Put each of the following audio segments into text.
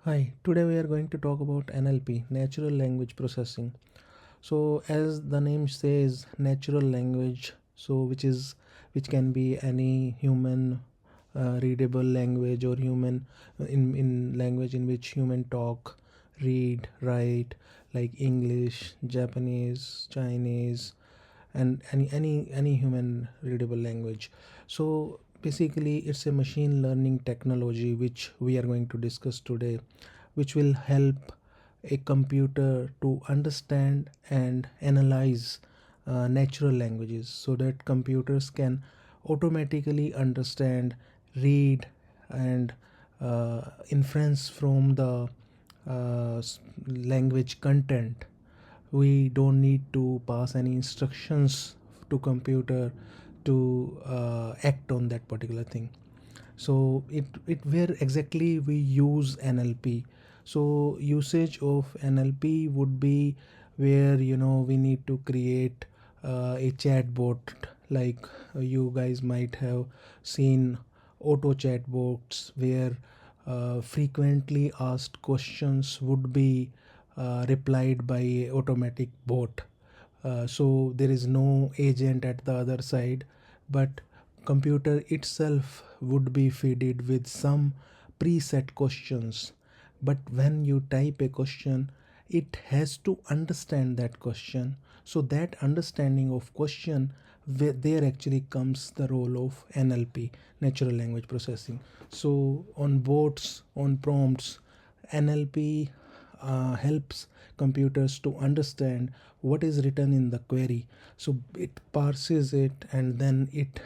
Hi, today we are going to talk about NLP, natural language processing. So as the name says, natural language, which can be any human readable language or human in language in which human talk, read, write, like English, Japanese, Chinese, and any human readable language. So basically it's a machine learning technology which we are going to discuss today, which will help a computer to understand and analyze natural languages so that computers can automatically understand, read, and inference from the language content. We don't need to pass any instructions to computer to act on that particular thing. So it where exactly we use NLP. So usage of NLP would be where we need to create a chatbot, like you guys might have seen auto chatbots where frequently asked questions would be replied by a automatic bot. So there is no agent at the other side, but computer itself would be fed with some preset questions. But when you type a question, it has to understand that question. So that understanding of question, there actually comes the role of NLP, natural language processing. So on bots, on prompts, NLP helps computers to understand what is written in the query. So it parses it, and then it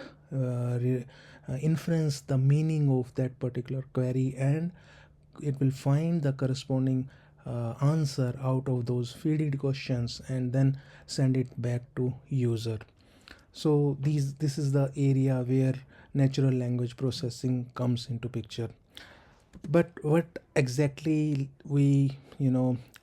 inference the meaning of that particular query, and it will find the corresponding answer out of those feeded questions and then send it back to user. So this is the area where natural language processing comes into picture. But what exactly we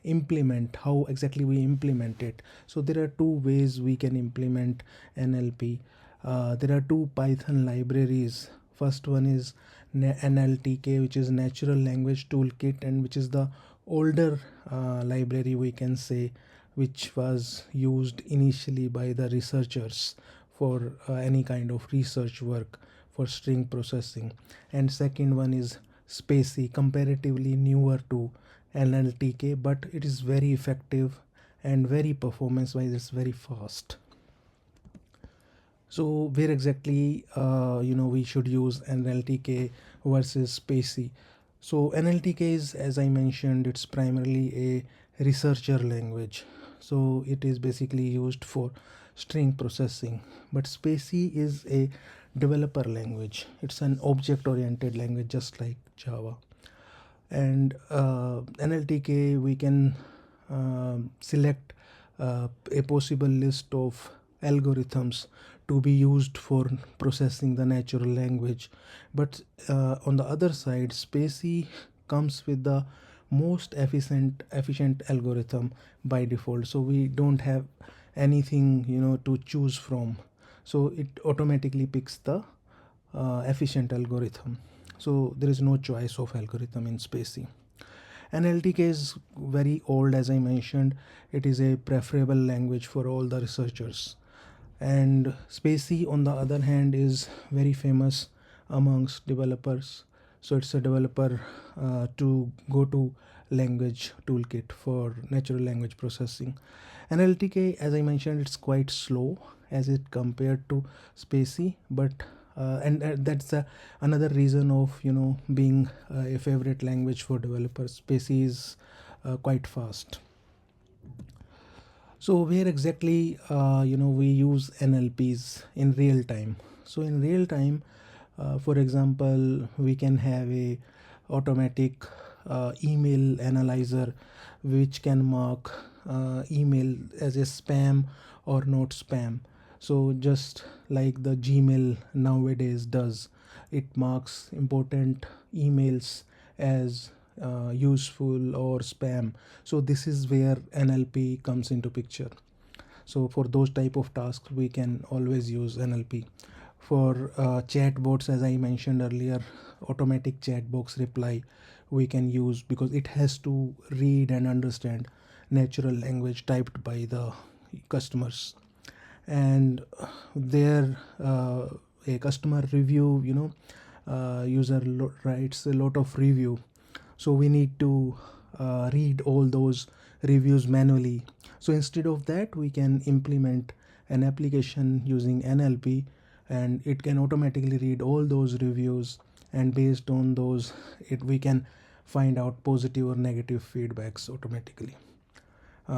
implement, how exactly we implement it? So there are two ways we can implement NLP. There are two Python libraries. First one is NLTK, which is natural language toolkit, and which is the older library, we can say, which was used initially by the researchers for any kind of research work for string processing. And second one is Spacy, comparatively newer to NLTK, but it is very effective and very performance wise it's very fast. So where exactly we should use NLTK versus Spacy? So NLTK is, as I mentioned, it's primarily a researcher language. So it is basically used for string processing. But Spacy is a developer language. It's an object-oriented language, just like Java. And NLTK, we can select a possible list of algorithms to be used for processing the natural language. But on the other side, Spacy comes with the most efficient algorithm by default. So we don't have anything to choose from. So it automatically picks the efficient algorithm. So there is no choice of algorithm in Spacy. NLTK is very old, as I mentioned. It is a preferable language for all the researchers. And Spacy, on the other hand, is very famous amongst developers. So it's a developer to go to language toolkit for natural language processing. NLTK, as I mentioned, it's quite slow as it compared to Spacy, but and that's another reason of being a favorite language for developers. Spacy is quite fast. So where exactly we use NLPs in real time? So in real time, for example, we can have a automatic email analyzer which can mark email as a spam or not spam. So just like the Gmail nowadays does, it marks important emails as useful or spam. So this is where NLP comes into picture. So for those type of tasks we can always use NLP. For chatbots, as I mentioned earlier, automatic chatbox reply we can use, because it has to read and understand natural language typed by the customers. And there a customer review, user writes a lot of review, so we need to read all those reviews manually. So instead of that, we can implement an application using NLP, and it can automatically read all those reviews, and based on those, we can find out positive or negative feedbacks automatically.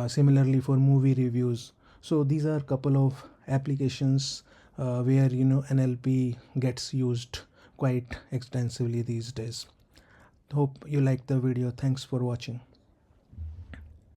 Similarly for movie reviews. So these are a couple of applications where NLP gets used quite extensively these days. Hope you liked the video. Thanks for watching.